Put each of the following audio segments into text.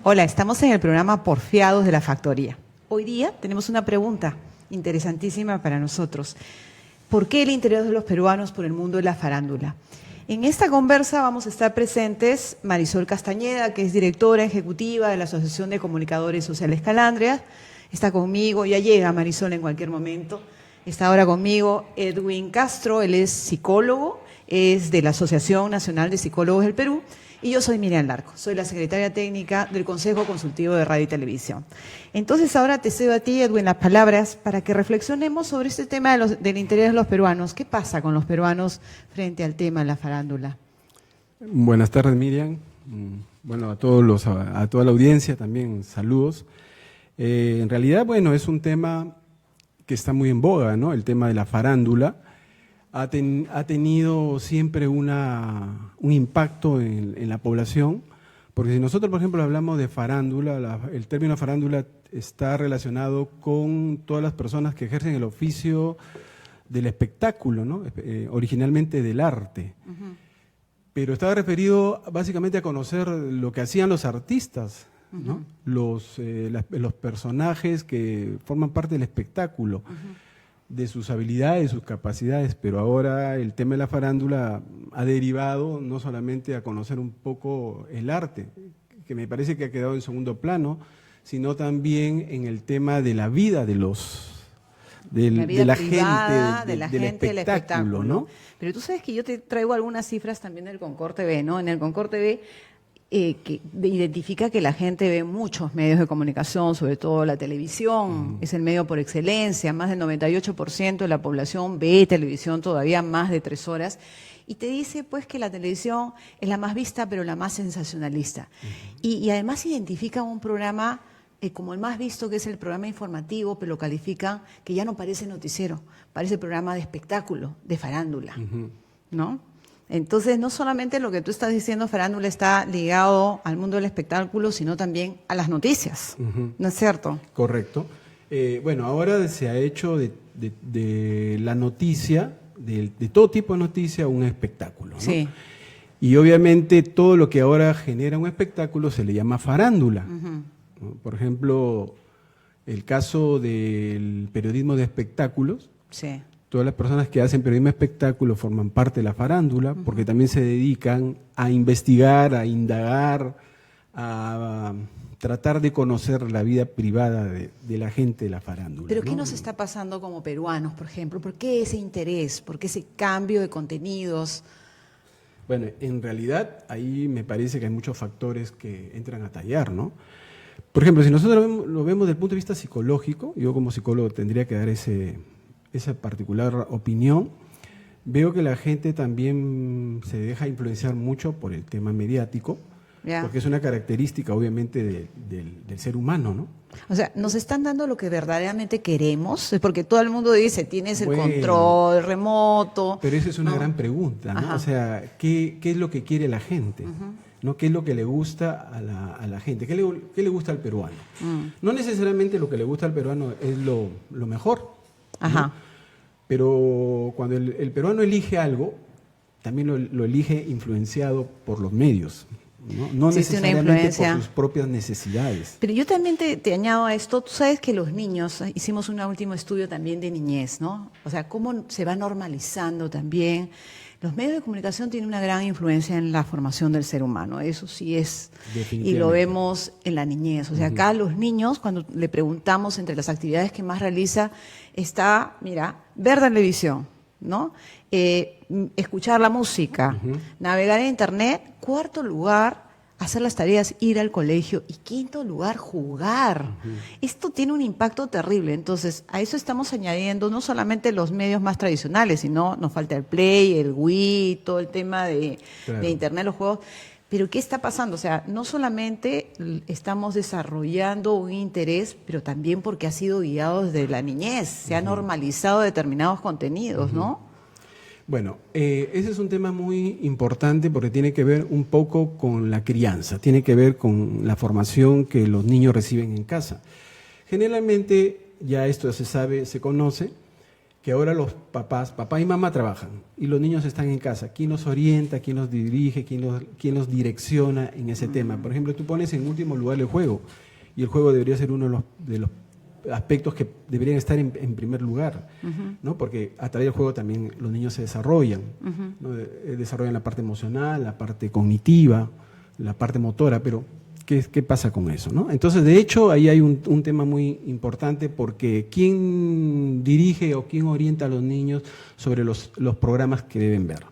Hola, estamos en el programa Porfiados de la Factoría. Hoy día tenemos una pregunta interesantísima para nosotros. ¿Por qué el interés de los peruanos por el mundo de la farándula? En esta conversa vamos a estar presentes Marisol Castañeda, que es directora ejecutiva de la Asociación de Comunicadores Sociales Calandria. Está conmigo, ya llega Marisol en cualquier momento. Está ahora conmigo Edwin Castro, él es psicólogo, es de la Asociación Nacional de Psicólogos del Perú. Y yo soy Miriam Larco, soy la secretaria técnica del Consejo Consultivo de Radio y Televisión. Entonces ahora te cedo a ti, Edwin, las palabras para que reflexionemos sobre este tema del interés de los peruanos. ¿Qué pasa con los peruanos frente al tema de la farándula? Buenas tardes, Miriam. Bueno, a toda la audiencia también saludos. En realidad, bueno, es un tema que está muy en boga, ¿no? El tema de la farándula. Ha tenido siempre un impacto en la población, porque si nosotros, por ejemplo, hablamos de farándula, el término farándula está relacionado con todas las personas que ejercen el oficio del espectáculo, ¿no? Originalmente del arte. Pero estaba referido básicamente a conocer lo que hacían los artistas, ¿no? Los personajes que forman parte del espectáculo. De sus habilidades, sus capacidades, pero ahora el tema de la farándula ha derivado no solamente a conocer un poco el arte, que me parece que ha quedado en segundo plano, sino también en el tema de la vida de la gente, del espectáculo, ¿no? Pero tú sabes que yo te traigo algunas cifras también del Concord TV, ¿no? En el Concord TV que identifica que la gente ve muchos medios de comunicación, sobre todo la televisión, es el medio por excelencia, más del 98% de la población ve televisión todavía más de 3 horas, y te dice pues que la televisión es la más vista, pero la más sensacionalista. Y además identifica un programa como el más visto, que es el programa informativo, pero lo califican que ya no parece noticiero, parece programa de espectáculo, de farándula, ¿no? Entonces, no solamente lo que tú estás diciendo, farándula, está ligado al mundo del espectáculo, sino también a las noticias, ¿no es cierto? Correcto. Bueno, ahora se ha hecho de la noticia, de todo tipo de noticia, un espectáculo, ¿no? Sí. Y obviamente todo lo que ahora genera un espectáculo se le llama farándula, ¿no? Por ejemplo, el caso del periodismo de espectáculos. Sí. Todas las personas que hacen periodismo de espectáculo forman parte de la farándula, porque también se dedican a investigar, a indagar, a tratar de conocer la vida privada de la gente de la farándula. ¿Pero ¿no? qué nos está pasando como peruanos, por ejemplo? ¿Por qué ese interés? ¿Por qué ese cambio de contenidos? Bueno, en realidad ahí me parece que hay muchos factores que entran a tallar, ¿no? Por ejemplo, si nosotros lo vemos desde el punto de vista psicológico, yo como psicólogo tendría que dar esa particular opinión, veo que la gente también se deja influenciar mucho por el tema mediático, porque es una característica obviamente del ser humano, ¿no? O sea, ¿nos están dando lo que verdaderamente queremos? Es porque todo el mundo dice, tienes el control remoto. Pero esa es una gran pregunta, ¿no? O sea, ¿qué es lo que quiere la gente? ¿No? ¿Qué es lo que le gusta a la gente? ¿Qué le gusta al peruano? No necesariamente lo que le gusta al peruano es lo mejor, ¿no? Pero cuando el peruano elige algo, también lo elige influenciado por los medios, no necesariamente por sus propias necesidades. Pero yo también te añado a esto, tú sabes que los niños, hicimos un último estudio también de niñez, ¿no? O sea, cómo se va normalizando también. Los medios de comunicación tienen una gran influencia en la formación del ser humano, eso sí es, y lo vemos en la niñez. O sea, acá los niños, cuando le preguntamos entre las actividades que más realiza, está, mira, ver televisión, ¿no? Escuchar la música, navegar en internet. 4º lugar, hacer las tareas, ir al colegio. Y 5º lugar, jugar. Esto tiene un impacto terrible. Entonces, a eso estamos añadiendo no solamente los medios más tradicionales, sino nos falta el Play, el Wii, todo el tema de internet, los juegos. Pero ¿qué está pasando? O sea, no solamente estamos desarrollando un interés, pero también porque ha sido guiado desde la niñez. Se han normalizado determinados contenidos, ¿no? Bueno, ese es un tema muy importante porque tiene que ver un poco con la crianza, tiene que ver con la formación que los niños reciben en casa. Generalmente, ya esto se sabe, se conoce, que ahora los papá y mamá trabajan y los niños están en casa. ¿Quién los orienta, quién los dirige, quién los direcciona en ese tema? Por ejemplo, tú pones en último lugar el juego y el juego debería ser uno de los aspectos que deberían estar en primer lugar, ¿no? Porque a través del juego también los niños se desarrollan, ¿no? Desarrollan la parte emocional, la parte cognitiva, la parte motora, pero ¿qué pasa con eso, ¿no? Entonces, de hecho, ahí hay un tema muy importante porque ¿quién dirige o quién orienta a los niños sobre los programas que deben ver?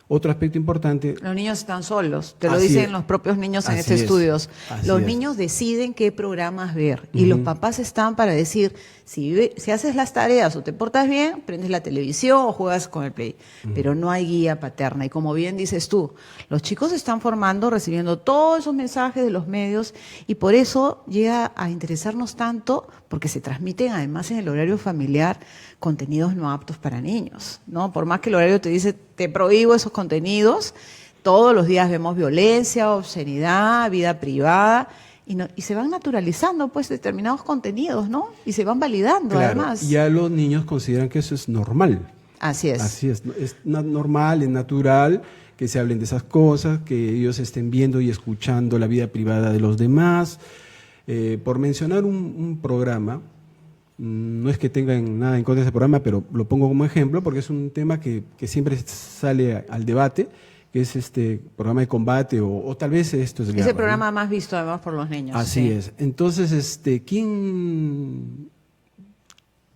Otro aspecto importante... Los niños están solos, te lo Así dicen es. los propios niños en Así este es. estudio. Así Los es. niños deciden qué programas ver y los papás están para decir, si haces las tareas o te portas bien, prendes la televisión o juegas con el Play. Pero no hay guía paterna y como bien dices tú, los chicos se están formando, recibiendo todos esos mensajes de los medios y por eso llega a interesarnos tanto porque se transmiten además en el horario familiar contenidos no aptos para niños, ¿no? Por más que el horario te dice, te prohíbo esos contenidos, todos los días vemos violencia, obscenidad, vida privada, y se van naturalizando pues determinados contenidos, ¿no? Y se van validando Claro, además. ya los niños consideran que eso es normal. Así es. Así es normal, es natural que se hablen de esas cosas, que ellos estén viendo y escuchando la vida privada de los demás. Por mencionar un programa, no es que tengan nada en contra de ese programa, pero lo pongo como ejemplo porque es un tema que siempre sale al debate, que es este programa de combate o tal vez esto es Ese guerra, programa ¿no? más visto además por los niños. Así sí. es. Entonces, ¿quién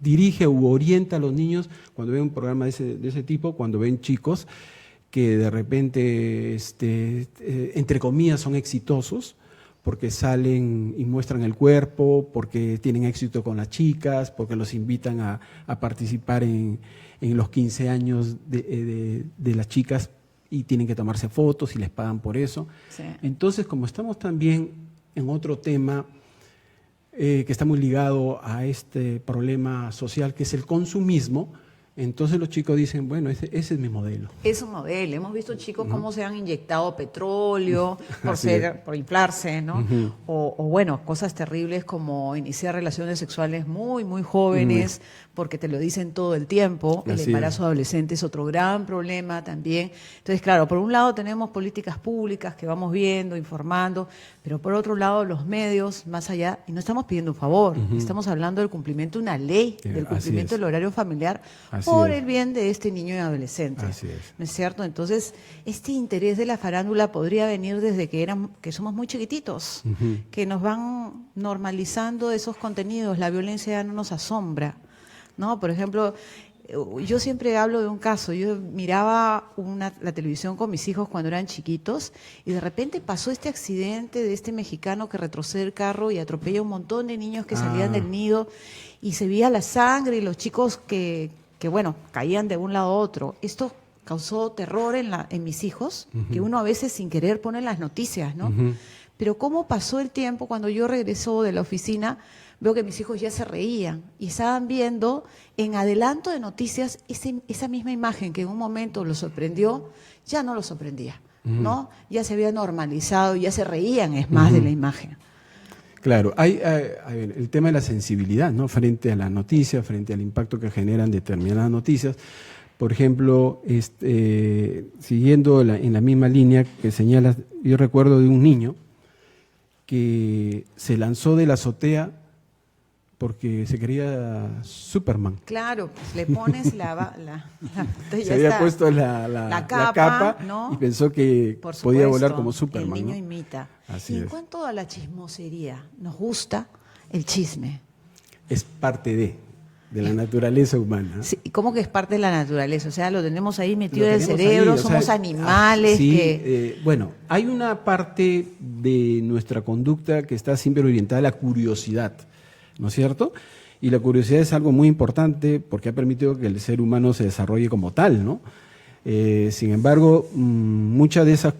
dirige u orienta a los niños cuando ven un programa de ese tipo, cuando ven chicos que de repente, entre comillas, son exitosos? Porque salen y muestran el cuerpo, porque tienen éxito con las chicas, porque los invitan a participar en los 15 años de las chicas y tienen que tomarse fotos y les pagan por eso. Sí. Entonces, como estamos también en otro tema que está muy ligado a este problema social que es el consumismo, entonces los chicos dicen, bueno, ese es mi modelo. Es un modelo. Hemos visto chicos cómo se han inyectado petróleo Así por inflarse, ¿no? O bueno, cosas terribles como iniciar relaciones sexuales muy, muy jóvenes, porque te lo dicen todo el tiempo. El Así embarazo adolescente es otro gran problema también. Entonces, claro, por un lado tenemos políticas públicas que vamos viendo, informando, pero por otro lado los medios, más allá, y no estamos pidiendo un favor, estamos hablando del cumplimiento de una ley, del Así cumplimiento es. del horario familiar, Así por es. el bien de este niño y adolescente. Así es. ¿No es cierto? Entonces, este interés de la farándula podría venir desde que somos muy chiquititos, que nos van normalizando esos contenidos, la violencia ya no nos asombra, ¿no? Por ejemplo, yo siempre hablo de un caso, yo miraba la televisión con mis hijos cuando eran chiquitos y de repente pasó este accidente de este mexicano que retrocede el carro y atropella a un montón de niños que salían del nido y se veía la sangre y los chicos que bueno, caían de un lado a otro. Esto causó terror en mis hijos, que uno a veces sin querer pone en las noticias, ¿no? Pero cómo pasó el tiempo, cuando yo regreso de la oficina, veo que mis hijos ya se reían y estaban viendo en adelanto de noticias esa misma imagen que en un momento los sorprendió, ya no los sorprendía, ¿no? Ya se había normalizado, ya se reían, es más, de la imagen. Claro, hay el tema de la sensibilidad, ¿no? Frente a la noticia, frente al impacto que generan determinadas noticias. Por ejemplo, siguiendo en la misma línea que señalas, yo recuerdo de un niño que se lanzó de la azotea porque se quería Superman. Claro, pues le pones entonces Se ya había está. puesto la capa ¿no? y pensó que Por podía supuesto, volar como Superman. el niño ¿no? imita. Así y en es. cuanto a la chismosería, nos gusta el chisme. Es parte de la naturaleza humana. Sí, ¿cómo que es parte de la naturaleza? O sea, lo tenemos ahí metido Lo en el tenemos cerebro, ahí, o somos sea, animales sí, que... bueno, hay una parte de nuestra conducta que está siempre orientada a la curiosidad, ¿no es cierto? Y la curiosidad es algo muy importante porque ha permitido que el ser humano se desarrolle como tal, ¿no? Sin embargo, mucha de esa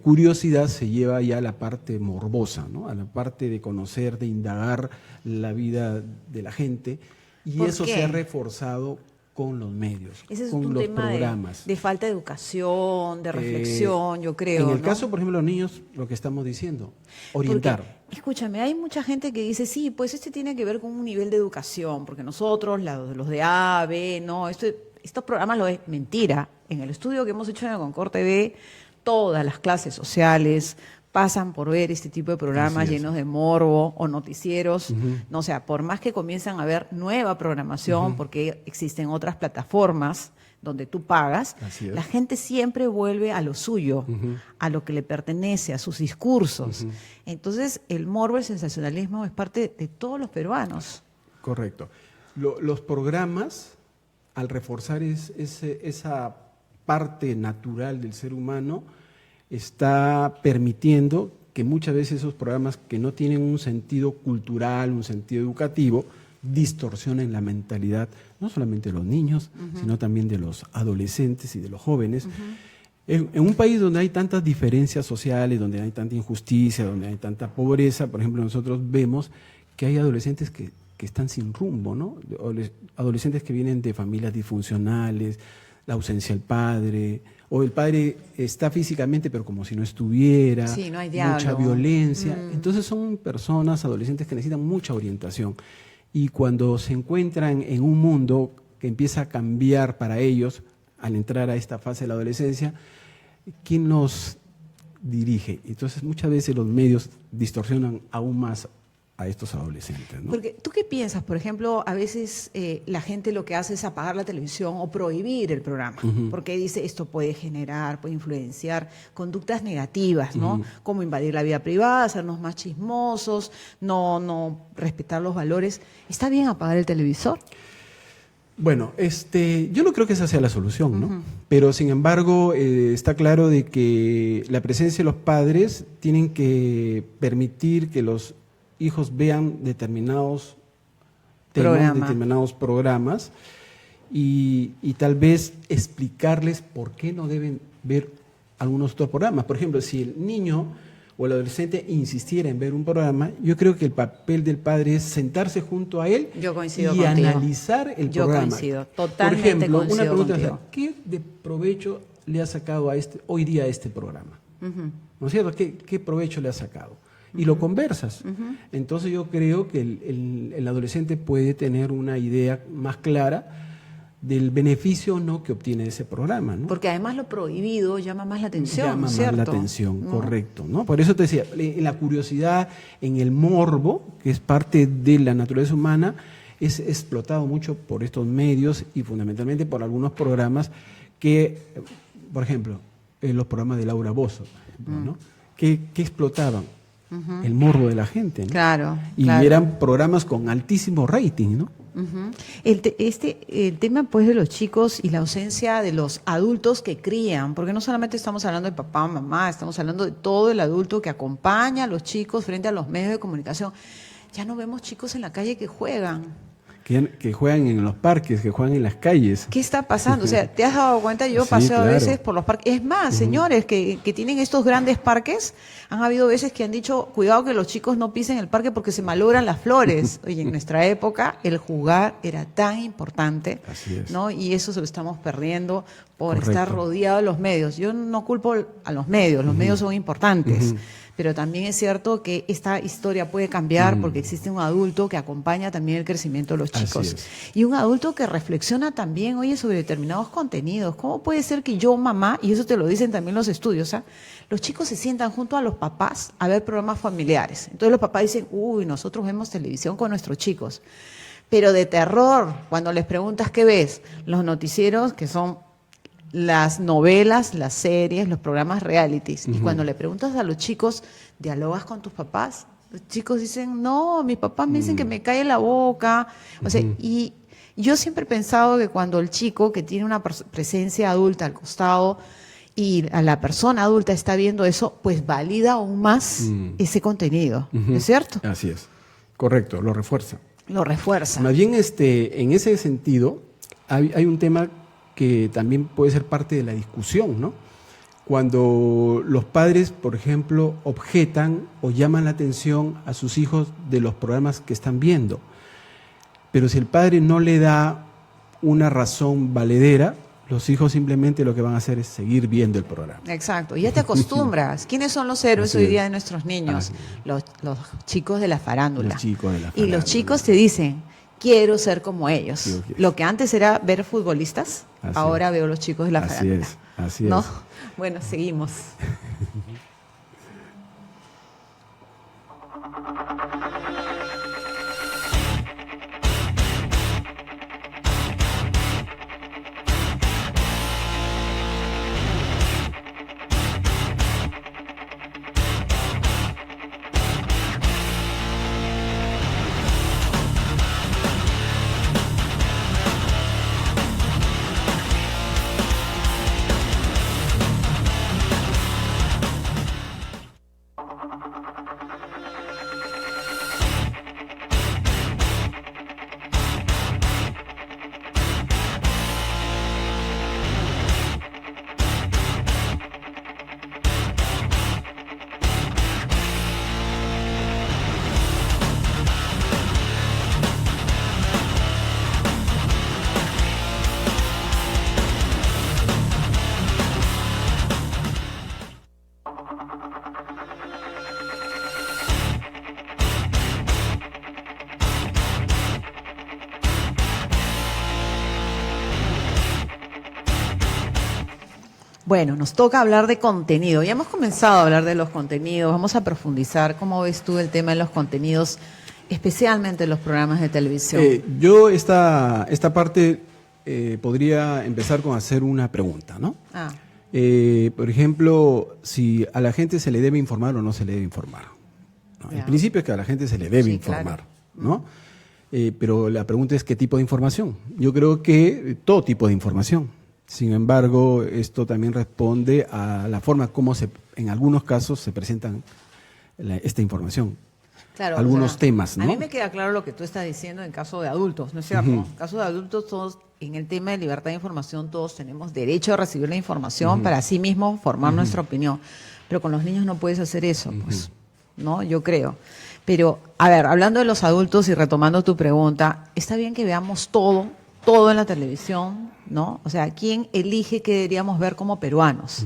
curiosidad se lleva ya a la parte morbosa, ¿no? A la parte de conocer, de indagar la vida de la gente, y ¿Por eso qué? se ha reforzado con los medios, Ese es con un los tema programas. de falta de educación, de reflexión, yo creo. En el ¿no? caso, por ejemplo, de los niños, lo que estamos diciendo, orientar. Porque, escúchame, hay mucha gente que dice, sí, pues este tiene que ver con un nivel de educación, porque nosotros, los de A, B, no, estos programas lo es mentira. En el estudio que hemos hecho en el Concord TV, todas las clases sociales pasan por ver este tipo de programas llenos de morbo o noticieros. No, o sea, por más que comienzan a haber nueva programación, porque existen otras plataformas donde tú pagas, la gente siempre vuelve a lo suyo, a lo que le pertenece, a sus discursos. Entonces, el morbo, el sensacionalismo es parte de todos los peruanos. Correcto. Los programas, al reforzar esa parte natural del ser humano, está permitiendo que muchas veces esos programas que no tienen un sentido cultural, un sentido educativo, distorsionen la mentalidad, no solamente de los niños, sino también de los adolescentes y de los jóvenes. En un país donde hay tantas diferencias sociales, donde hay tanta injusticia, donde hay tanta pobreza, por ejemplo, nosotros vemos que hay adolescentes que están sin rumbo, ¿no? Adolescentes que vienen de familias disfuncionales, la ausencia del padre, o el padre está físicamente pero como si no estuviera, sí, no hay mucha diálogo. violencia. Entonces son personas, adolescentes que necesitan mucha orientación. Y cuando se encuentran en un mundo que empieza a cambiar para ellos, al entrar a esta fase de la adolescencia, ¿quién nos dirige? Entonces muchas veces los medios distorsionan aún más a estos adolescentes, ¿no? Porque, ¿tú qué piensas? Por ejemplo, a veces la gente lo que hace es apagar la televisión o prohibir el programa, porque dice esto puede generar, puede influenciar conductas negativas, ¿no? Como invadir la vida privada, hacernos más chismosos, no respetar los valores. ¿Está bien apagar el televisor? Bueno, yo no creo que esa sea la solución, ¿no? Pero sin embargo, está claro de que la presencia de los padres tienen que permitir que los hijos vean determinados temas, determinados programas y tal vez explicarles por qué no deben ver algunos otros programas. Por ejemplo, si el niño o el adolescente insistiera en ver un programa, yo creo que el papel del padre es sentarse junto a él y analizar el programa. Yo coincido, totalmente. Por ejemplo, coincido una pregunta contigo. es, ¿qué de provecho le ha sacado hoy día a este programa? ¿No es cierto? ¿Qué provecho le ha sacado? Y lo conversas. Entonces yo creo que el adolescente puede tener una idea más clara del beneficio o no que obtiene ese programa, ¿no? Porque además lo prohibido llama más la atención, llama ¿cierto? más la atención, ¿no? correcto, ¿no? Por eso te decía, en la curiosidad, en el morbo, que es parte de la naturaleza humana, es explotado mucho por estos medios y fundamentalmente por algunos programas que, por ejemplo, los programas de Laura Bozzo, ¿no? Que explotaban el morbo de la gente, ¿no? Claro. Y eran programas con altísimo rating, ¿no? El tema pues de los chicos y la ausencia de los adultos que crían, porque no solamente estamos hablando de papá, mamá, estamos hablando de todo el adulto que acompaña a los chicos frente a los medios de comunicación. Ya no vemos chicos en la calle que juegan. Que juegan en los parques, que juegan en las calles. ¿Qué está pasando? O sea, ¿te has dado cuenta? Yo paseo a veces por los parques. Es más, señores, que tienen estos grandes parques, han habido veces que han dicho, cuidado que los chicos no pisen el parque porque se malogran las flores. Oye, en nuestra época el jugar era tan importante, Así es. ¿no? Y eso se lo estamos perdiendo por Correcto. estar rodeado de los medios. Yo no culpo a los medios son importantes. Pero también es cierto que esta historia puede cambiar porque existe un adulto que acompaña también el crecimiento de los chicos. Así es. Y un adulto que reflexiona también, oye, sobre determinados contenidos. ¿Cómo puede ser que yo, mamá, y eso te lo dicen también los estudios, los chicos se sientan junto a los papás a ver programas familiares? Entonces los papás dicen, uy, nosotros vemos televisión con nuestros chicos. Pero de terror, cuando les preguntas qué ves, los noticieros que son las novelas, las series, los programas realities. Y cuando le preguntas a los chicos, ¿dialogas con tus papás? Los chicos dicen, no, mis papás me dicen que me cae la boca. O sea, y yo siempre he pensado que cuando el chico que tiene una presencia adulta al costado y a la persona adulta está viendo eso, pues valida aún más ese contenido. ¿Es cierto? Así es. Correcto, lo refuerza. Lo refuerza. Más bien, en ese sentido, hay un tema que también puede ser parte de la discusión, ¿no? Cuando los padres, por ejemplo, objetan o llaman la atención a sus hijos de los programas que están viendo. Pero si el padre no le da una razón valedera, los hijos simplemente lo que van a hacer es seguir viendo el programa. Exacto, y ya te acostumbras. ¿Quiénes son los héroes Así hoy es. día de nuestros niños? Los chicos de la farándula. Los chicos de la Y farándula. los chicos te dicen, quiero ser como ellos. Sí, ok. Lo que antes era ver futbolistas, Así ahora es. veo los chicos de la Así farándula. es, así ¿No? es. Bueno, seguimos. Bueno, nos toca hablar de contenido. Ya hemos comenzado a hablar de los contenidos. Vamos a profundizar. ¿Cómo ves tú el tema de los contenidos, especialmente en los programas de televisión? Yo esta parte podría empezar con hacer una pregunta, ¿no? Por ejemplo, si a la gente se le debe informar o no se le debe informar, ¿no? Ya. El principio es que a la gente se le debe Sí, informar, claro. ¿no? Pero la pregunta es qué tipo de información. Yo creo que todo tipo de información. Sin embargo, esto también responde a la forma como en algunos casos se presentan esta información. Claro, Algunos temas, ¿no? A mí me queda claro lo que tú estás diciendo en caso de adultos, ¿no es cierto? En caso de adultos, todos, en el tema de libertad de información, todos tenemos derecho a recibir la información para sí mismos formar nuestra opinión. Pero con los niños no puedes hacer eso, pues, ¿no? Yo creo. Pero, a ver, hablando de los adultos y retomando tu pregunta, está bien que veamos todo en la televisión, ¿no? O sea, ¿quién elige qué deberíamos ver como peruanos?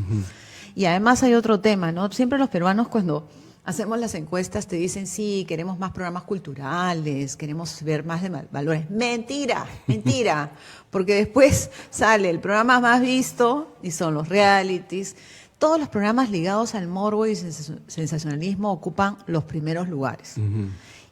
Y además hay otro tema, ¿no? Siempre los peruanos cuando hacemos las encuestas te dicen, sí, queremos más programas culturales, queremos ver más de valores. Mentira, mentira, porque después sale el programa más visto y son los realities. Todos los programas ligados al morbo y sensacionalismo ocupan los primeros lugares.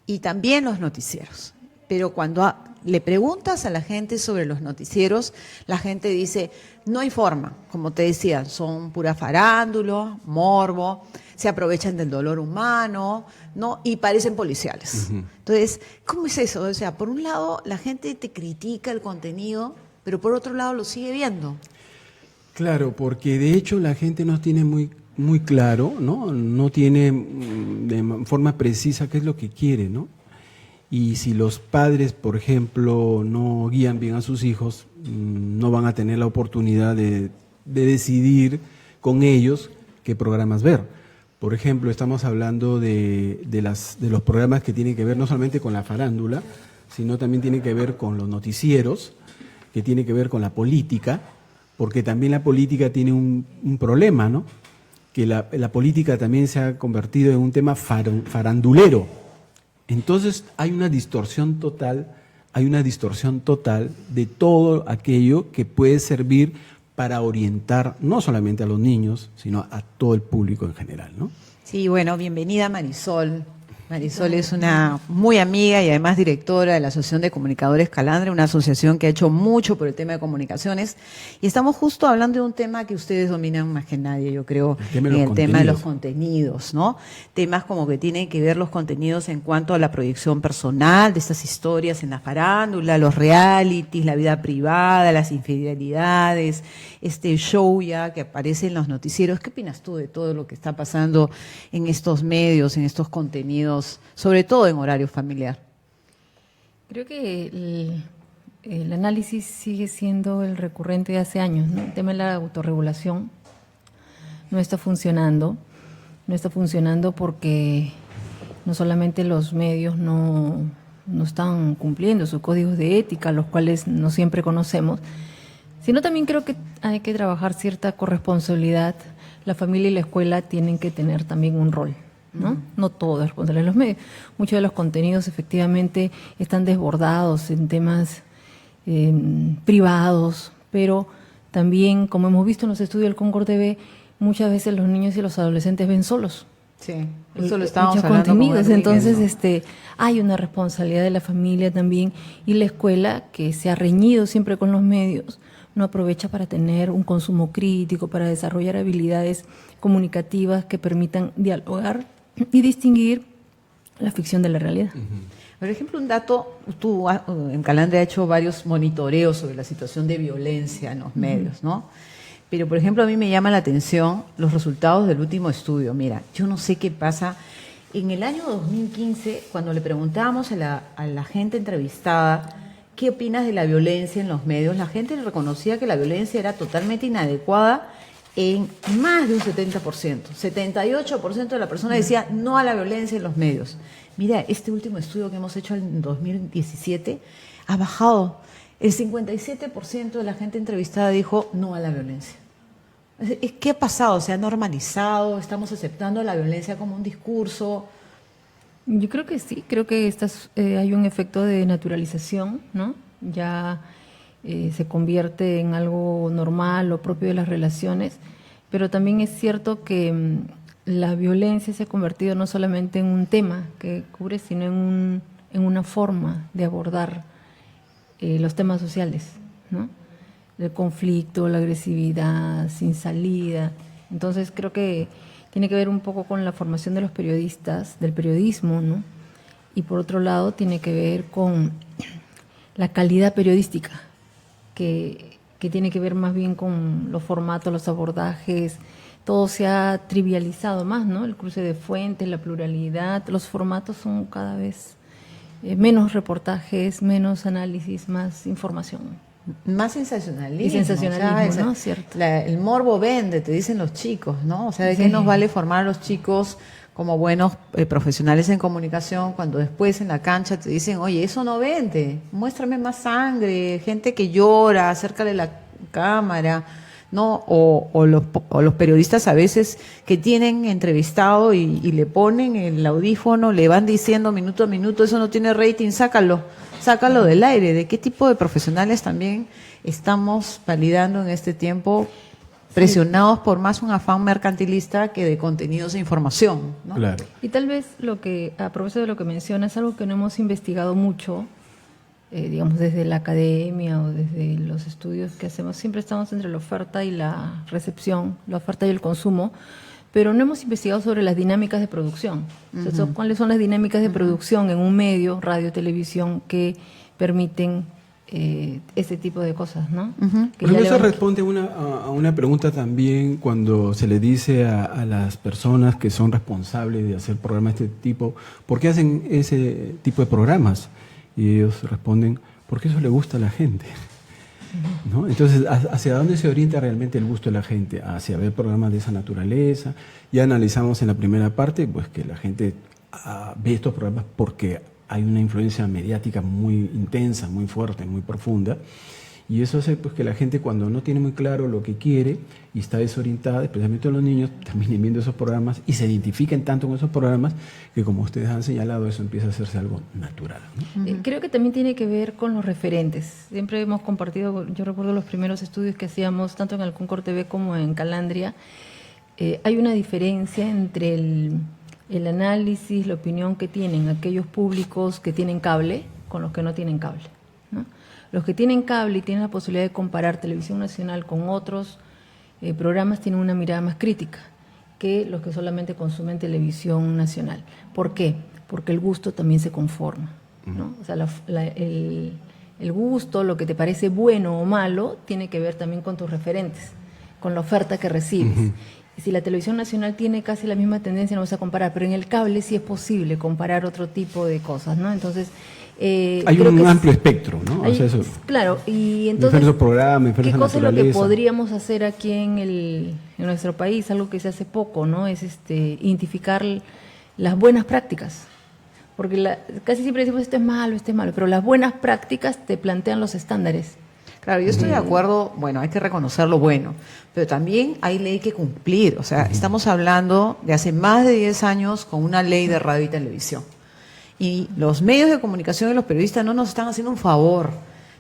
Y también los noticieros. Pero cuando le preguntas a la gente sobre los noticieros, la gente dice, no hay forma, como te decía, son pura farándula, morbo, se aprovechan del dolor humano, ¿no? Y parecen policiales. Entonces, ¿cómo es eso? O sea, por un lado, la gente te critica el contenido, pero por otro lado lo sigue viendo. Claro, porque de hecho la gente no tiene muy claro, ¿no? No tiene de forma precisa qué es lo que quiere, ¿no? Y si los padres, por ejemplo, no guían bien a sus hijos, no van a tener la oportunidad de decidir con ellos qué programas ver. Por ejemplo, estamos hablando de los programas que tienen que ver no solamente con la farándula, sino también tienen que ver con los noticieros, que tienen que ver con la política, porque también la política tiene un problema, ¿no? Que la política también se ha convertido en un tema farandulero. Entonces hay una distorsión total de todo aquello que puede servir para orientar no solamente a los niños, sino a todo el público en general, ¿no? Sí, bueno, bienvenida Marisol. Marisol es una muy amiga y además directora de la Asociación de Comunicadores Calandria, una asociación que ha hecho mucho por el tema de comunicaciones. Y estamos justo hablando de un tema que ustedes dominan más que nadie, yo creo, en el tema de los contenidos, ¿no? Temas como que tienen que ver los contenidos en cuanto a la proyección personal de estas historias en la farándula, los realities, la vida privada, las infidelidades, este show ya que aparece en los noticieros. ¿Qué opinas tú de todo lo que está pasando en estos medios, en estos contenidos, sobre todo en horario familiar? Creo que el análisis sigue siendo el recurrente de hace años, ¿no? El tema de la autorregulación no está funcionando porque no solamente los medios no no están cumpliendo sus códigos de ética, los cuales no siempre conocemos, sino también creo que hay que trabajar cierta corresponsabilidad. La familia y la escuela tienen que tener también un rol, ¿no? No todo es responsabilidad de los medios. Muchos de los contenidos efectivamente están desbordados en temas privados, pero también, como hemos visto en los estudios del Concord TV, muchas veces los niños y los adolescentes ven solos. Sí, eso lo estábamos Muchos hablando con contenidos. Enrique, Entonces, ¿no? hay una responsabilidad de la familia también, y la escuela, que se ha reñido siempre con los medios, no aprovecha para tener un consumo crítico, para desarrollar habilidades comunicativas que permitan dialogar y distinguir la ficción de la realidad. Por ejemplo, un dato, tú en Calandria has hecho varios monitoreos sobre la situación de violencia en los medios, ¿no? Pero, por ejemplo, a mí me llama la atención los resultados del último estudio. Mira, yo no sé qué pasa. En el año 2015, cuando le preguntábamos a la gente entrevistada qué opinas de la violencia en los medios, la gente reconocía que la violencia era totalmente inadecuada en más de un 70%. 78% de la persona decía no a la violencia en los medios. Mira, este último estudio que hemos hecho en 2017 ha bajado. El 57% de la gente entrevistada dijo no a la violencia. ¿Qué ha pasado? ¿Se ha normalizado? ¿Estamos aceptando la violencia como un discurso? Yo creo que sí, creo que hay un efecto de naturalización, ¿no? Ya se convierte en algo normal o propio de las relaciones, pero también es cierto que la violencia se ha convertido no solamente en un tema que cubre, sino en una forma de abordar los temas sociales, ¿no? El conflicto, la agresividad, sin salida. Entonces creo que tiene que ver un poco con la formación de los periodistas, del periodismo, ¿no? Y por otro lado tiene que ver con la calidad periodística, que tiene que ver más bien con los formatos, los abordajes. Todo se ha trivializado más, ¿no? El cruce de fuentes, la pluralidad, los formatos son cada vez menos reportajes, menos análisis, más información. Más sensacionalismo. Y sensacionalismo, o sea, ¿no? Cierto. El morbo vende, te dicen los chicos, ¿no? O sea, ¿de Sí. qué nos vale formar a los chicos como buenos profesionales en comunicación cuando después en la cancha te dicen, oye, eso no vende, muéstrame más sangre, gente que llora, acércale la cámara, ¿no? O los periodistas a veces que tienen entrevistado y le ponen el audífono, le van diciendo minuto a minuto, eso no tiene rating, sácalo del aire. ¿De qué tipo de profesionales también estamos validando en este tiempo, presionados por más un afán mercantilista que de contenidos e información, ¿no? Claro. Y tal vez a propósito de lo que mencionas, algo que no hemos investigado mucho, digamos desde la academia o desde los estudios que hacemos, siempre estamos entre la oferta y la recepción, la oferta y el consumo, pero no hemos investigado sobre las dinámicas de producción. O sea, ¿cuáles son las dinámicas de producción en un medio, radio, televisión, que permiten este tipo de cosas, ¿no? Que Pero ya eso le van- responde a una pregunta también cuando se le dice a las personas que son responsables de hacer programas de este tipo, ¿por qué hacen ese tipo de programas? Y ellos responden, porque eso le gusta a la gente. ¿No? Entonces, ¿hacia dónde se orienta realmente el gusto de la gente? Hacia ver programas de esa naturaleza. Ya analizamos en la primera parte pues que la gente ve estos programas porque hay una influencia mediática muy intensa, muy fuerte, muy profunda. Y eso hace pues que la gente, cuando no tiene muy claro lo que quiere y está desorientada, especialmente los niños, terminen viendo esos programas y se identifiquen tanto con esos programas que, como ustedes han señalado, eso empieza a hacerse algo natural, ¿no? Creo que también tiene que ver con los referentes. Siempre hemos compartido, yo recuerdo los primeros estudios que hacíamos tanto en el Concord TV como en Calandria. Hay una diferencia entre el análisis, la opinión que tienen aquellos públicos que tienen cable con los que no tienen cable, ¿no? Los que tienen cable y tienen la posibilidad de comparar televisión nacional con otros programas tienen una mirada más crítica que los que solamente consumen televisión nacional. ¿Por qué? Porque el gusto también se conforma, ¿no? O sea, el gusto, lo que te parece bueno o malo, tiene que ver también con tus referentes, con la oferta que recibes. Y si la televisión nacional tiene casi la misma tendencia, no vas a comparar, pero en el cable sí es posible comparar otro tipo de cosas, ¿no? Entonces, hay creo un que amplio espectro, ¿no? hay- O sea, eso, claro, y entonces, diferentes programas, ¿qué diferentes cosa es lo que naturaleza. podríamos hacer aquí en nuestro país? Algo que se hace poco, ¿no? Es identificar las buenas prácticas. Porque casi siempre decimos esto es malo, pero las buenas prácticas te plantean los estándares. Claro, yo estoy de acuerdo, bueno, hay que reconocer lo bueno, pero también hay ley que cumplir. O sea, estamos hablando de hace más de 10 años con una ley de radio y televisión. Y los medios de comunicación y los periodistas no nos están haciendo un favor.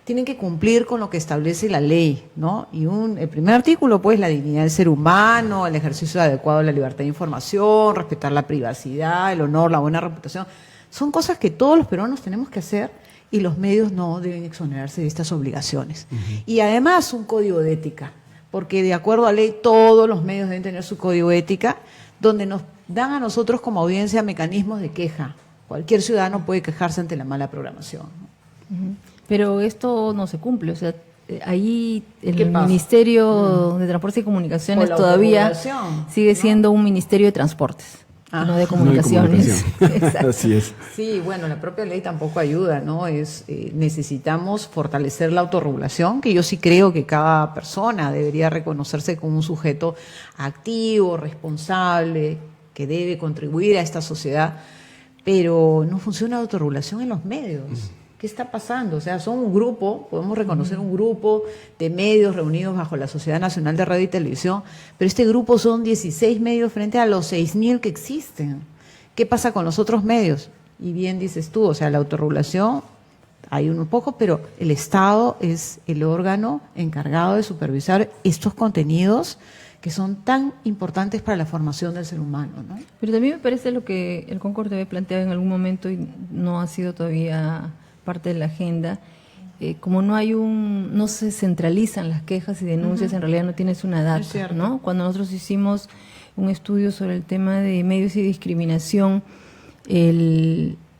Tienen que cumplir con lo que establece la ley, ¿no? Y el primer artículo, pues, la dignidad del ser humano, el ejercicio adecuado de la libertad de información, respetar la privacidad, el honor, la buena reputación. Son cosas que todos los peruanos tenemos que hacer y los medios no deben exonerarse de estas obligaciones. Y además un código de ética, porque de acuerdo a ley todos los medios deben tener su código de ética, donde nos dan a nosotros como audiencia mecanismos de queja. Cualquier ciudadano puede quejarse ante la mala programación. Pero esto no se cumple, o sea, ahí ¿Qué el pasa? Ministerio de Transportes y Comunicaciones Por la todavía autorregulación, sigue ¿no? siendo un Ministerio de Transportes, Ah, no de No de comunicaciones. comunicación. Exacto. Así es. Sí, bueno, la propia ley tampoco ayuda, ¿no? Necesitamos fortalecer la autorregulación, que yo sí creo que cada persona debería reconocerse como un sujeto activo, responsable, que debe contribuir a esta sociedad, pero no funciona la autorregulación en los medios. ¿Qué está pasando? O sea, son un grupo, podemos reconocer un grupo de medios reunidos bajo la Sociedad Nacional de Radio y Televisión, pero este grupo son 16 medios frente a los 6.000 que existen. ¿Qué pasa con los otros medios? Y bien dices tú, o sea, la autorregulación hay un poco, pero el Estado es el órgano encargado de supervisar estos contenidos que son tan importantes para la formación del ser humano, ¿no? Pero también me parece lo que el Concord TV planteaba en algún momento y no ha sido todavía parte de la agenda. Como no se centralizan las quejas y denuncias, en realidad no tienes una Es data, cierto. ¿no? Cuando nosotros hicimos un estudio sobre el tema de medios y discriminación,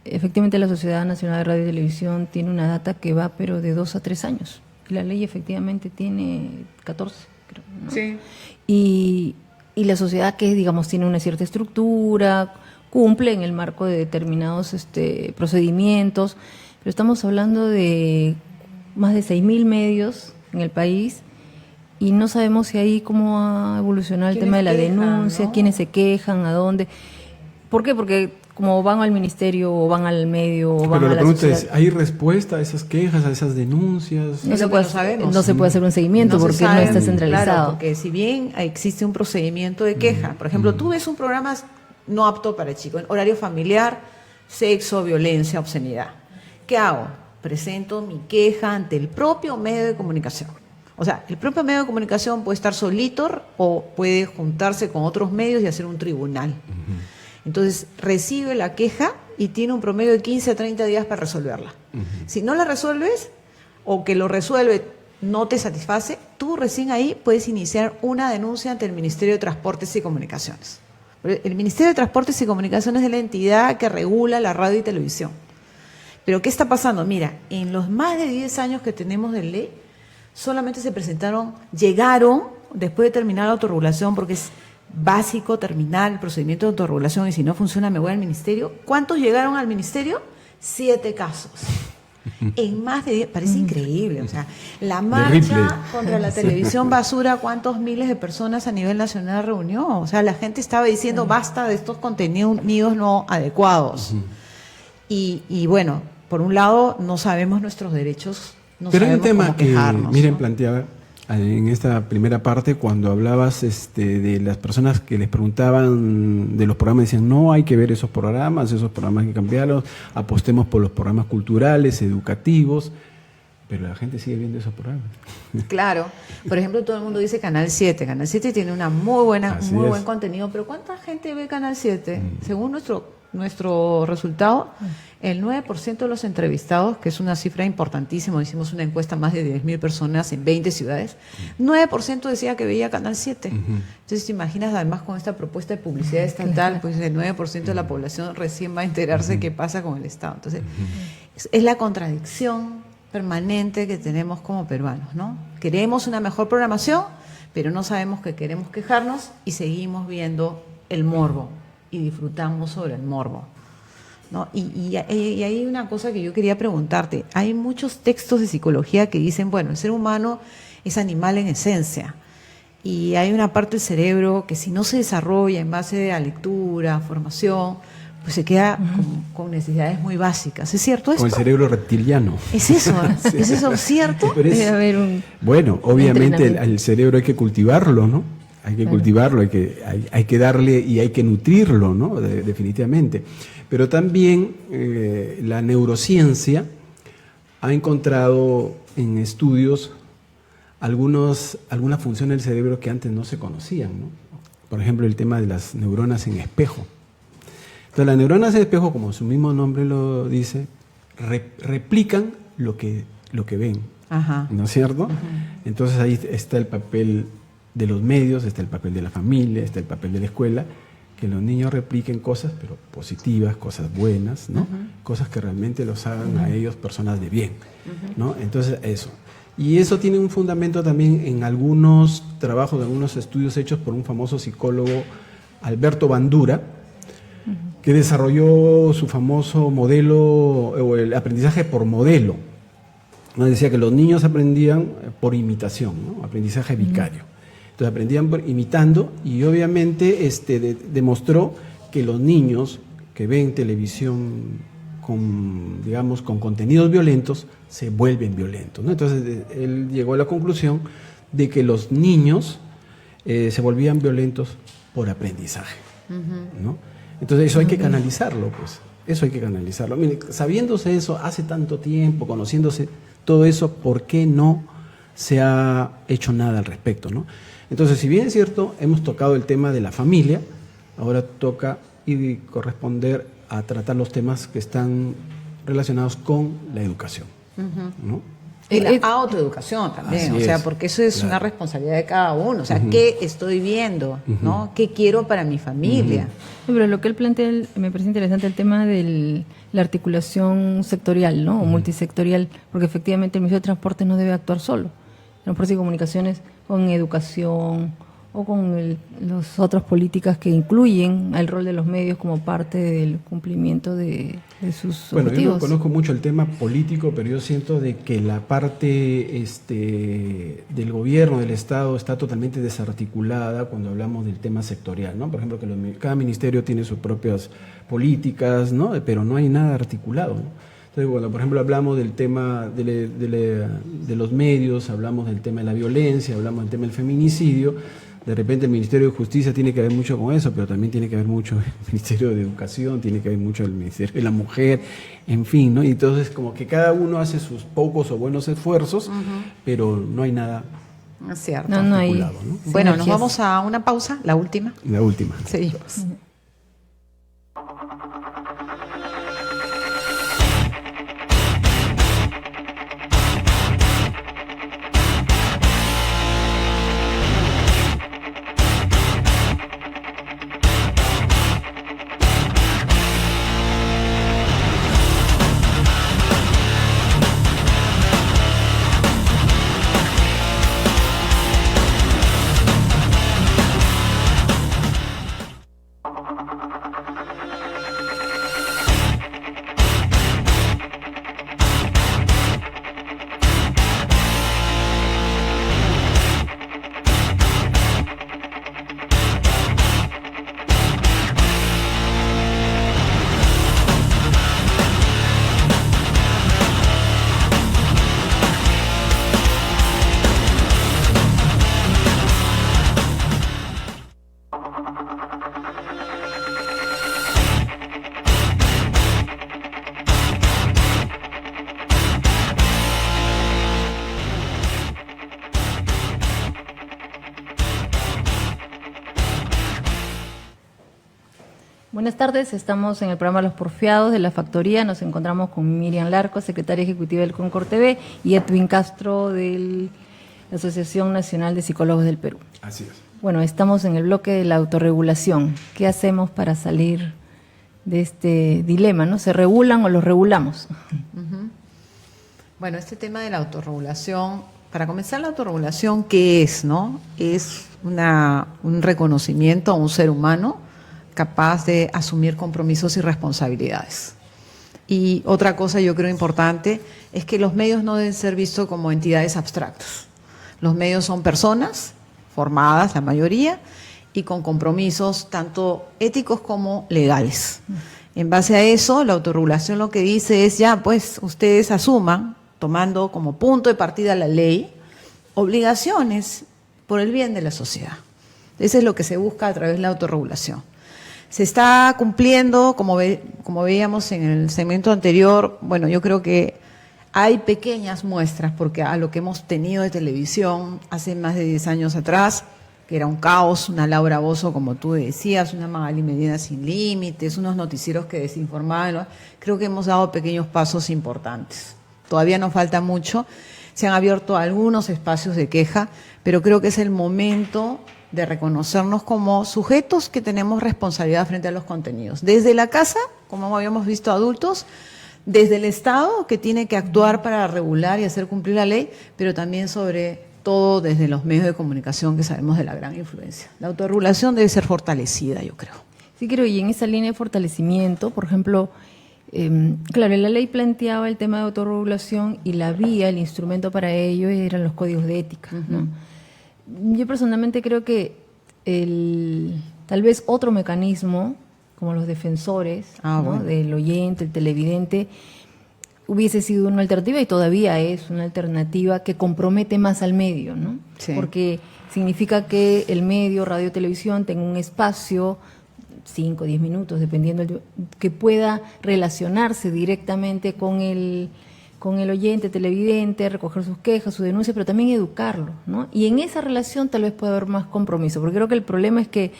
efectivamente la Sociedad Nacional de Radio y Televisión tiene una data que va pero de 2 a 3 años. La ley efectivamente tiene 14, creo, ¿no? Sí. Y la sociedad que, digamos, tiene una cierta estructura, cumple en el marco de determinados procedimientos, pero estamos hablando de más de 6.000 medios en el país y no sabemos si ahí cómo ha evolucionado el tema de la ¿Quiénes quejan, denuncia, no? quiénes se quejan, a dónde. ¿Por qué? Porque como van al ministerio o van al medio o van Pero a la la pregunta sociedad, es, ¿hay respuesta a esas quejas, a esas denuncias? no Es se lo que puede, no sabemos. no se puede hacer un seguimiento No se porque no sabe, está centralizado. Claro, porque si bien existe un procedimiento de queja, por ejemplo, tú ves un programa no apto para chicos, en horario familiar, sexo, violencia, obscenidad. ¿Qué hago? Presento mi queja ante el propio medio de comunicación. O sea, el propio medio de comunicación puede estar solito o puede juntarse con otros medios y hacer un tribunal. Entonces, recibe la queja y tiene un promedio de 15 a 30 días para resolverla. Si no la resuelves o que lo resuelve no te satisface, tú recién ahí puedes iniciar una denuncia ante el Ministerio de Transportes y Comunicaciones. El Ministerio de Transportes y Comunicaciones es la entidad que regula la radio y televisión. Pero ¿qué está pasando? Mira, en los más de 10 años que tenemos de ley, solamente llegaron, después de terminar la autorregulación, porque es básico terminar el procedimiento de autorregulación y si no funciona me voy al ministerio. ¿Cuántos llegaron al ministerio? 7 casos. En más de 10, parece increíble, o sea, la marcha contra la televisión basura, ¿cuántos miles de personas a nivel nacional reunió? O sea, la gente estaba diciendo basta de estos contenidos no adecuados. Y bueno, por un lado no sabemos nuestros derechos, no Pero hay un sabemos tema cómo que quejarnos, Miren ¿no? planteaba en esta primera parte cuando hablabas de las personas que les preguntaban de los programas, decían no hay que ver esos programas hay que cambiarlos, apostemos por los programas culturales, educativos, pero la gente sigue viendo esos programas. Claro, por ejemplo, todo el mundo dice Canal 7. Canal 7 tiene una muy Así buen es. contenido, pero ¿cuánta gente ve Canal 7? Según nuestro resultado, el 9% de los entrevistados, que es una cifra importantísima, hicimos una encuesta a más de 10.000 personas en 20 ciudades, 9% decía que veía Canal 7. Entonces, te imaginas, además, con esta propuesta de publicidad estatal, pues el 9% de la población recién va a enterarse qué pasa con el Estado. Entonces, es la contradicción permanente que tenemos como peruanos, ¿no? Queremos una mejor programación, pero no sabemos que queremos quejarnos y seguimos viendo el morbo y disfrutamos sobre el morbo, ¿no? Y hay una cosa que yo quería preguntarte. Hay muchos textos de psicología que dicen, bueno, el ser humano es animal en esencia y hay una parte del cerebro que si no se desarrolla en base a lectura, formación, pues se queda con necesidades muy básicas. ¿Es cierto esto? Con el cerebro reptiliano. ¿Es eso? ¿Es eso cierto? Pero Debe haber un bueno, obviamente entrenamiento. el cerebro hay que cultivarlo, ¿no? Hay que cultivarlo, hay que darle y hay que nutrirlo, ¿no? Definitivamente. Pero también la neurociencia ha encontrado en estudios algunas funciones del cerebro que antes no se conocían, ¿no? Por ejemplo, el tema de las neuronas en espejo. Entonces, las neuronas en espejo, como su mismo nombre lo dice, replican lo que ven, Ajá. ¿no es cierto? Entonces ahí está el papel de los medios, está el papel de la familia, está el papel de la escuela, que los niños repliquen cosas, pero positivas, cosas buenas, ¿no? Cosas que realmente los hagan a ellos personas de bien, ¿no? Entonces, eso. Y eso tiene un fundamento también en algunos trabajos, en algunos estudios hechos por un famoso psicólogo, Alberto Bandura, que desarrolló su famoso modelo, o el aprendizaje por modelo. ¿No? Decía que los niños aprendían por imitación, ¿no? Aprendizaje vicario. Entonces aprendían imitando, y obviamente demostró que los niños que ven televisión con, digamos, con contenidos violentos se vuelven violentos, ¿no? Entonces él llegó a la conclusión de que los niños se volvían violentos por aprendizaje, ¿no? Entonces eso hay que canalizarlo, pues. Eso hay que canalizarlo. Mire, sabiéndose eso hace tanto tiempo, conociéndose todo eso, ¿por qué no se ha hecho nada al respecto, ¿no? Entonces, si bien es cierto, hemos tocado el tema de la familia, ahora toca y corresponder a tratar los temas que están relacionados con la educación, ¿no? Y la autoeducación también, Así o sea, es, porque eso es claro. una responsabilidad de cada uno, o sea, ¿qué estoy viendo? ¿No? ¿Qué quiero para mi familia? Sí, pero lo que él plantea me parece interesante el tema de la articulación sectorial, ¿no? O multisectorial, porque efectivamente el Ministerio de Transporte no debe actuar solo. Transporte y Comunicaciones con educación o con las otras políticas que incluyen el rol de los medios como parte del cumplimiento de sus Bueno, objetivos. yo no conozco mucho el tema político, pero yo siento de que la parte del gobierno, del Estado, está totalmente desarticulada cuando hablamos del tema sectorial, ¿no? Por ejemplo, que cada ministerio tiene sus propias políticas, ¿no? Pero no hay nada articulado, ¿no? Entonces, cuando, por ejemplo, hablamos del tema de los medios, hablamos del tema de la violencia, hablamos del tema del feminicidio, de repente el Ministerio de Justicia tiene que ver mucho con eso, pero también tiene que ver mucho el Ministerio de Educación, tiene que ver mucho el Ministerio de la Mujer, en fin, ¿no? Y entonces como que cada uno hace sus pocos o buenos esfuerzos, pero no hay nada Es cierto. No hay articulado, ¿no? Bueno, nos sinergias. vamos a una pausa, la última. La última. Seguimos. Buenas tardes, estamos en el programa Los Porfiados de la Factoría. Nos encontramos con Miriam Larco, secretaria ejecutiva del Concord TV, y Edwin Castro de la Asociación Nacional de Psicólogos del Perú. Así es. Bueno, estamos en el bloque de la autorregulación. ¿Qué hacemos para salir de este dilema, ¿no? ¿Se regulan o los regulamos? Bueno, este tema de la autorregulación, para comenzar, la autorregulación, ¿qué es, no? Es un reconocimiento a un ser humano capaz de asumir compromisos y responsabilidades. Y otra cosa yo creo importante es que los medios no deben ser vistos como entidades abstractas. Los medios son personas formadas, la mayoría, y con compromisos tanto éticos como legales. En base a eso, la autorregulación lo que dice es, ya, pues, ustedes asuman, tomando como punto de partida la ley, obligaciones por el bien de la sociedad. Eso es lo que se busca a través de la autorregulación. Se está cumpliendo, como veíamos en el segmento anterior, bueno, yo creo que hay pequeñas muestras, porque a lo que hemos tenido de televisión hace más de 10 años atrás, que era un caos, una Laura Bozzo, como tú decías, una Magali Medina sin límites, unos noticieros que desinformaban, ¿no? Creo que hemos dado pequeños pasos importantes. Todavía nos falta mucho, se han abierto algunos espacios de queja, pero creo que es el momento de reconocernos como sujetos que tenemos responsabilidad frente a los contenidos. Desde la casa, como habíamos visto adultos, desde el Estado, que tiene que actuar para regular y hacer cumplir la ley, pero también sobre todo desde los medios de comunicación, que sabemos de la gran influencia. La autorregulación debe ser fortalecida, yo creo. Sí, creo, y en esa línea de fortalecimiento, por ejemplo, claro, la ley planteaba el tema de autorregulación y la vía, el instrumento para ello eran los códigos de ética, ¿no? Yo personalmente creo que tal vez otro mecanismo, como los defensores, ¿no? Bueno. Del oyente, el televidente, hubiese sido una alternativa y todavía es una alternativa que compromete más al medio, ¿no? Sí. Porque significa que el medio, radio, televisión, tenga un espacio, 5 o 10 minutos, dependiendo, que pueda relacionarse directamente con el oyente, televidente, recoger sus quejas, sus denuncias, pero también educarlo, ¿no? Y en esa relación tal vez pueda haber más compromiso, porque creo que el problema es que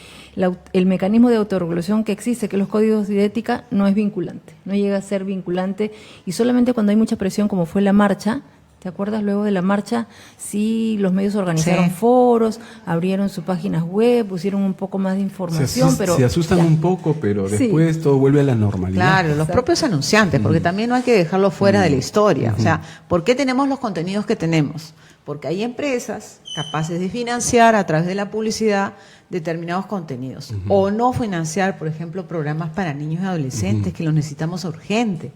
el mecanismo de autorregulación que existe, que los códigos de ética, no es vinculante, no llega a ser vinculante, y solamente cuando hay mucha presión, como fue la marcha. ¿Te acuerdas luego de la marcha? Sí, los medios organizaron foros, abrieron sus páginas web, pusieron un poco más de información, pero se asustan un poco, pero después todo vuelve a la normalidad. Claro, los propios anunciantes, porque también no hay que dejarlo fuera de la historia. O sea, ¿por qué tenemos los contenidos que tenemos? Porque hay empresas capaces de financiar a través de la publicidad determinados contenidos. O no financiar, por ejemplo, programas para niños y adolescentes, que los necesitamos urgente.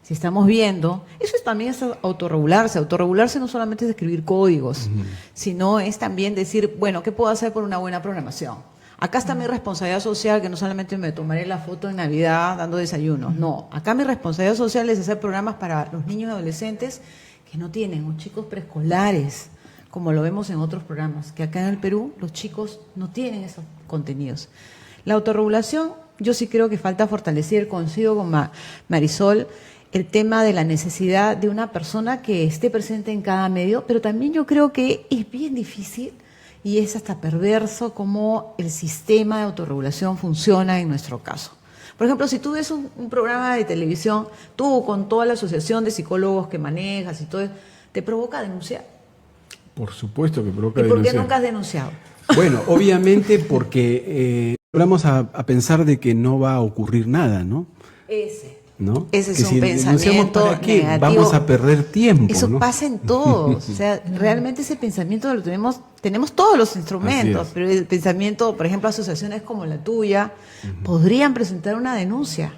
Si estamos viendo, también es autorregularse. Autorregularse no solamente es escribir códigos, sino es también decir, bueno, ¿qué puedo hacer por una buena programación? Acá está mi responsabilidad social, que no solamente me tomaré la foto en Navidad dando desayunos. No, acá mi responsabilidad social es hacer programas para los niños y adolescentes que no tienen, o chicos preescolares, como lo vemos en otros programas, que acá en el Perú los chicos no tienen esos contenidos. La autorregulación, yo sí creo que falta fortalecer, coincido con Marisol, el tema de la necesidad de una persona que esté presente en cada medio, pero también yo creo que es bien difícil y es hasta perverso cómo el sistema de autorregulación funciona en nuestro caso. Por ejemplo, si tú ves un programa de televisión, tú con toda la asociación de psicólogos que manejas y todo, ¿te provoca denunciar? Por supuesto que provoca ¿Y por qué denunciar. nunca has denunciado? Bueno, obviamente porque vamos a pensar de que no va a ocurrir nada, ¿no? ¿No? Ese es que un si pensamiento denunciamos, ¿para qué? negativo. Vamos a perder tiempo, Eso ¿no? pasa en todos. O sea, realmente ese pensamiento lo tenemos todos los instrumentos, pero el pensamiento, por ejemplo, asociaciones como la tuya, podrían presentar una denuncia.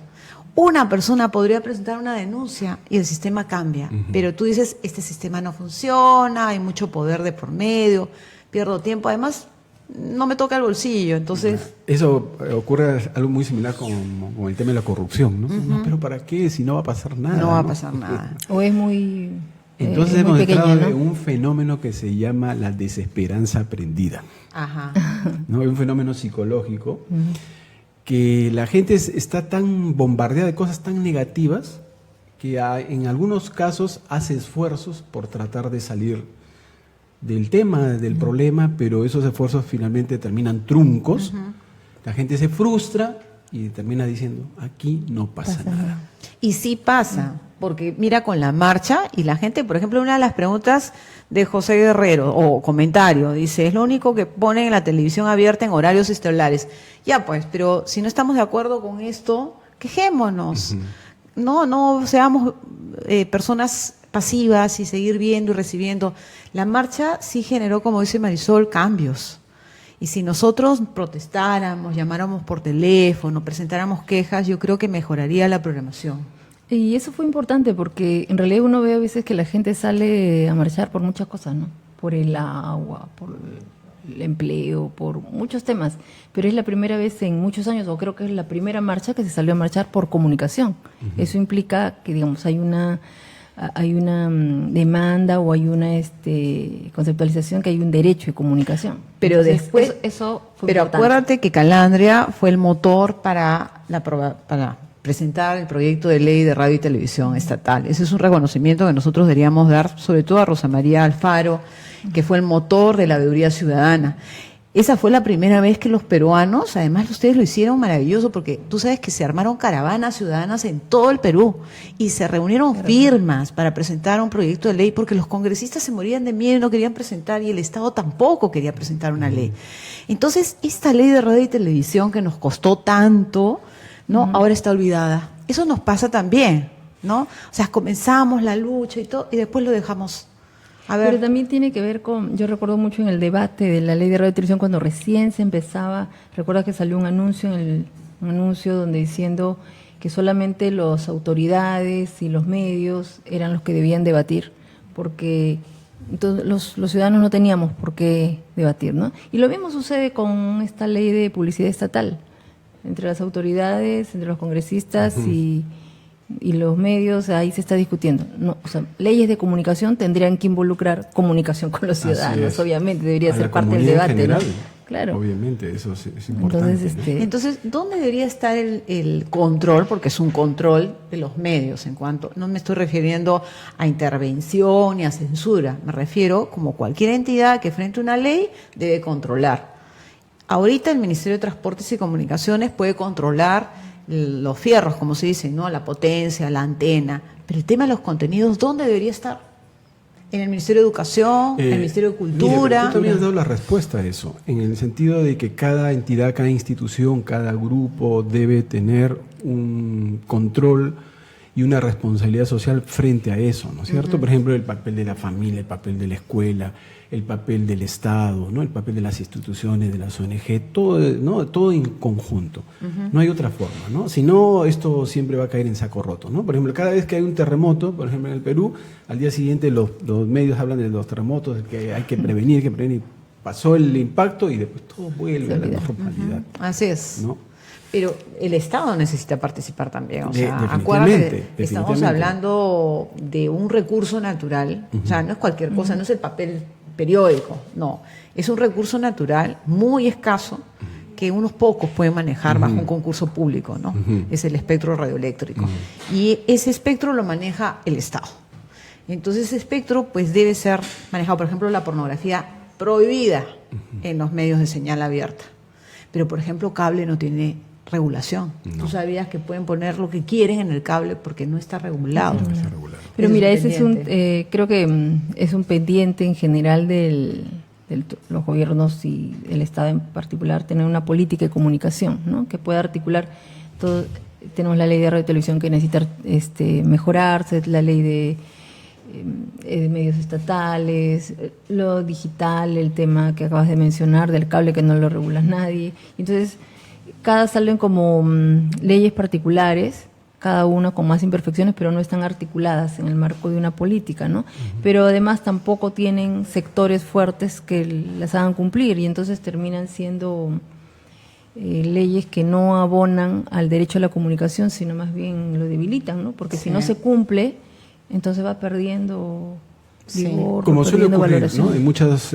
Una persona podría presentar una denuncia y el sistema cambia. Pero tú dices, este sistema no funciona, hay mucho poder de por medio, pierdo tiempo. Además, no me toca el bolsillo, entonces... Eso ocurre algo muy similar con el tema de la corrupción, ¿no? No, pero ¿para qué? Si no va a pasar nada. No va a pasar nada. O es muy... Entonces es hemos muy entrado pequeña, en ¿no? un fenómeno que se llama la desesperanza aprendida. Ajá. ¿No? Es un fenómeno psicológico que la gente está tan bombardeada de cosas tan negativas que en algunos casos hace esfuerzos por tratar de salir del tema, del problema, pero esos esfuerzos finalmente terminan truncos. La gente se frustra y termina diciendo, aquí no pasa nada. Y sí pasa, porque mira con la marcha y la gente, por ejemplo, una de las preguntas de José Guerrero, o comentario, dice, es lo único que ponen en la televisión abierta en horarios estelares. Ya pues, pero si no estamos de acuerdo con esto, quejémonos. No seamos personas pasivas y seguir viendo y recibiendo. La marcha sí generó, como dice Marisol, cambios. Y si nosotros protestáramos, llamáramos por teléfono, presentáramos quejas, yo creo que mejoraría la programación. Y eso fue importante porque en realidad uno ve a veces que la gente sale a marchar por muchas cosas, ¿no? Por el agua, por el empleo, por muchos temas, pero es la primera vez en muchos años, o creo que es la primera marcha que se salió a marchar por comunicación. Eso implica que, digamos, hay una demanda o hay una conceptualización que hay un derecho de comunicación. Pero Entonces, después, eso fue pero importante. acuérdate que Calandria fue el motor para presentar el proyecto de ley de radio y televisión estatal. Ese es un reconocimiento que nosotros deberíamos dar, sobre todo a Rosa María Alfaro, que fue el motor de la veeduría ciudadana. Esa fue la primera vez que los peruanos, además ustedes lo hicieron maravilloso, porque tú sabes que se armaron caravanas ciudadanas en todo el Perú y se reunieron firmas para presentar un proyecto de ley, porque los congresistas se morían de miedo y no querían presentar, y el Estado tampoco quería presentar una ley. Entonces, esta ley de radio y televisión que nos costó tanto, ¿no? Ahora está olvidada. Eso nos pasa también, ¿no? O sea, comenzamos la lucha y todo, y después lo dejamos. A ver. Pero también tiene que ver con, yo recuerdo mucho en el debate de la ley de radio y televisión cuando recién se empezaba, recuerda que salió un anuncio un anuncio donde diciendo que solamente las autoridades y los medios eran los que debían debatir, porque entonces los ciudadanos no teníamos por qué debatir, ¿no? Y lo mismo sucede con esta ley de publicidad estatal, entre las autoridades, entre los congresistas y los medios, ahí se está discutiendo. No, o sea, leyes de comunicación tendrían que involucrar comunicación con los ciudadanos, obviamente, debería ser parte del debate, ¿no? Claro. Obviamente, eso es importante. Entonces, Entonces, ¿dónde debería estar el control? Porque es un control de los medios en cuanto, no me estoy refiriendo a intervención ni a censura, me refiero como cualquier entidad que frente a una ley debe controlar. Ahorita el Ministerio de Transportes y Comunicaciones puede controlar los fierros, como se dice, ¿no? La potencia, la antena. Pero el tema de los contenidos, ¿dónde debería estar? ¿En el Ministerio de Educación? ¿En el Ministerio de Cultura? Mira, tú también has dado la respuesta a eso, en el sentido de que cada entidad, cada institución, cada grupo debe tener un control y una responsabilidad social frente a eso, ¿no es cierto? Por ejemplo, el papel de la familia, el papel de la escuela, el papel del Estado, ¿no? El papel de las instituciones, de las ONG, todo, ¿no? Todo en conjunto. No hay otra forma, ¿no? Si no, esto siempre va a caer en saco roto, ¿no? Por ejemplo, cada vez que hay un terremoto, por ejemplo en el Perú, al día siguiente los medios hablan de los terremotos, que hay que prevenir, pasó el impacto y después todo vuelve a la normalidad. Así es. ¿No? Pero el Estado necesita participar también. O sea, Definitivamente, acuérdate que estamos definitivamente. hablando de un recurso natural. O sea, no es cualquier cosa, no es el papel periódico, no. Es un recurso natural muy escaso que unos pocos pueden manejar bajo un concurso público, ¿no? Es el espectro radioeléctrico. Y ese espectro lo maneja el Estado. Entonces ese espectro pues debe ser manejado, por ejemplo, la pornografía prohibida en los medios de señal abierta. Pero, por ejemplo, cable no tiene regulación. No. Tú sabías que pueden poner lo que quieren en el cable porque no está regulado. No está regulado. Pero mira, ese es creo que es un pendiente en general de los gobiernos y el Estado en particular, tener una política de comunicación, ¿no? Que pueda articular todo. Tenemos la ley de radio y televisión que necesita mejorarse, la ley de medios estatales, lo digital, el tema que acabas de mencionar del cable que no lo regula nadie. Entonces, cada salen como leyes particulares, cada una con más imperfecciones, pero no están articuladas en el marco de una política, ¿no? Pero además tampoco tienen sectores fuertes que las hagan cumplir y entonces terminan siendo leyes que no abonan al derecho a la comunicación, sino más bien lo debilitan, ¿no? Porque si no se cumple, entonces va perdiendo vigor, como suele ocurrir, valoración. ¿no? En muchos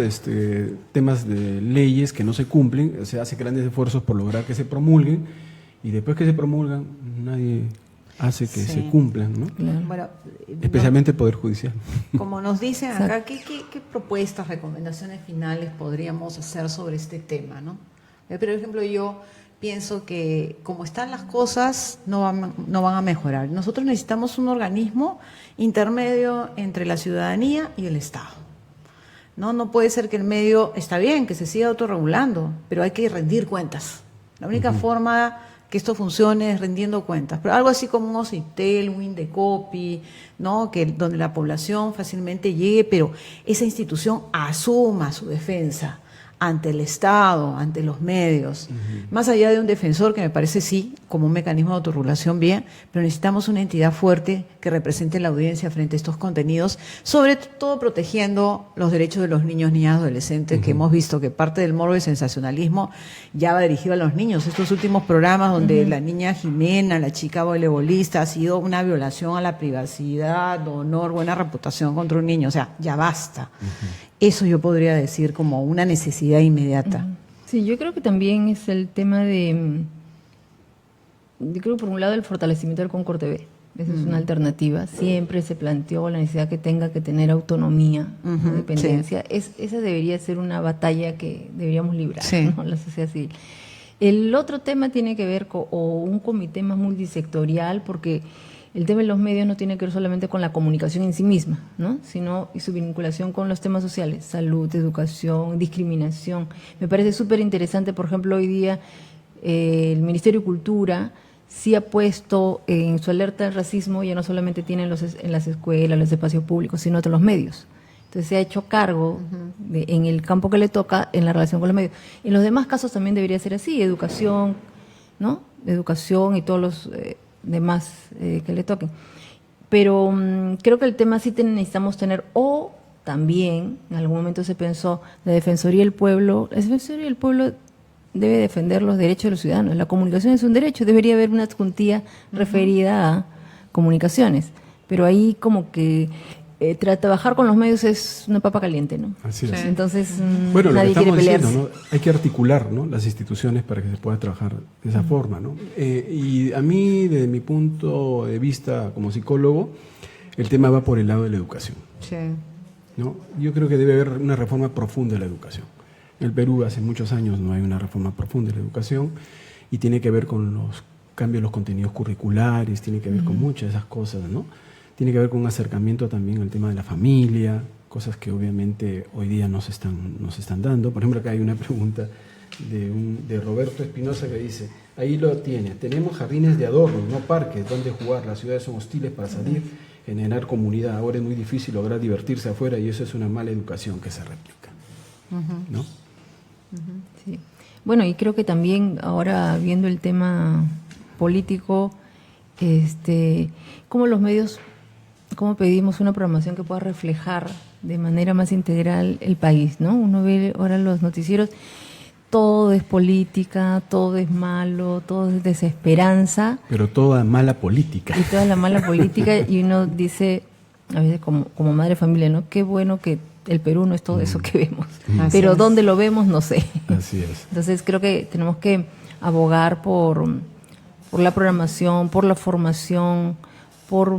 temas de leyes que no se cumplen, se hace grandes esfuerzos por lograr que se promulguen y después que se promulgan nadie hace que se cumplan, ¿no? Claro. Bueno, especialmente el Poder Judicial. Como nos dicen acá, ¿qué propuestas, recomendaciones finales podríamos hacer sobre este tema, ¿no? Por ejemplo, yo pienso que como están las cosas no van a mejorar. Nosotros necesitamos un organismo intermedio entre la ciudadanía y el Estado. No puede ser que el medio, está bien, que se siga autorregulando, pero hay que rendir cuentas. La única forma que esto funcione es rendiendo cuentas. Pero algo así como un OCITEL, un Indecopi, ¿no? Donde la población fácilmente llegue, pero esa institución asuma su defensa ante el Estado, ante los medios, más allá de un defensor que me parece sí, como un mecanismo de autorregulación bien, pero necesitamos una entidad fuerte que represente la audiencia frente a estos contenidos, sobre todo protegiendo los derechos de los niños, niñas, adolescentes, que hemos visto que parte del morbo y sensacionalismo ya va dirigido a los niños. Estos últimos programas donde la niña Jimena, la chica voleibolista, ha sido una violación a la privacidad, honor, buena reputación contra un niño. O sea, ya basta. Eso yo podría decir como una necesidad inmediata. Sí, yo creo que también es el tema yo creo por un lado el fortalecimiento del Concord TV. Esa es una alternativa. Siempre se planteó la necesidad que tenga que tener autonomía, independencia. Esa debería ser una batalla que deberíamos librar, ¿no? La sociedad civil. El otro tema tiene que ver con un comité más multisectorial, porque el tema de los medios no tiene que ver solamente con la comunicación en sí misma, ¿no? Sino y su vinculación con los temas sociales, salud, educación, discriminación. Me parece súper interesante, por ejemplo, hoy día el Ministerio de Cultura sí ha puesto en su alerta del racismo, ya no solamente tiene en las escuelas, los espacios públicos, sino en los medios. Entonces se ha hecho cargo en el campo que le toca en la relación con los medios. En los demás casos también debería ser así, educación, ¿no? Educación y todos los demás que le toquen. Pero creo que el tema sí necesitamos tener, o también, en algún momento se pensó, la Defensoría del Pueblo. La Defensoría del Pueblo debe defender los derechos de los ciudadanos. La comunicación es un derecho, debería haber una adjuntía referida a comunicaciones. Pero ahí como que trabajar con los medios es una papa caliente, ¿no? Así es. Entonces bueno, nadie lo que quiere estamos pelearse. diciendo, ¿no? Hay que articular, ¿no?, las instituciones para que se pueda trabajar de esa forma, ¿no? Y a mí, desde mi punto de vista como psicólogo, el tema va por el lado de la educación, ¿no? Yo creo que debe haber una reforma profunda de la educación. En el Perú hace muchos años no hay una reforma profunda de la educación y tiene que ver con los cambios de los contenidos curriculares, tiene que ver con muchas de esas cosas, ¿no? Tiene que ver con un acercamiento también al tema de la familia, cosas que obviamente hoy día no se están dando. Por ejemplo, acá hay una pregunta de Roberto Espinosa que dice, ahí lo tiene, tenemos jardines de adorno, no parques donde jugar, las ciudades son hostiles para salir, generar comunidad, ahora es muy difícil lograr divertirse afuera y eso es una mala educación que se replica, ¿no? Sí. Bueno, y creo que también ahora viendo el tema político, cómo los medios, cómo pedimos una programación que pueda reflejar de manera más integral el país, ¿no? Uno ve ahora los noticieros, todo es política, todo es malo, todo es desesperanza. Pero toda mala política. Y toda la mala política, y uno dice, a veces como madre de familia, ¿no? Qué bueno que el Perú no es todo eso que vemos. Pero dónde lo vemos, no sé. Así es. Entonces creo que tenemos que abogar por la programación, por la formación, por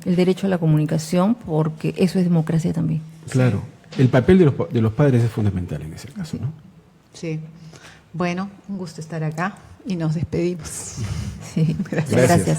el derecho a la comunicación, porque eso es democracia también. Claro. El papel de los padres es fundamental en ese caso, ¿no? Sí. Bueno, un gusto estar acá y nos despedimos. Sí, Gracias. gracias.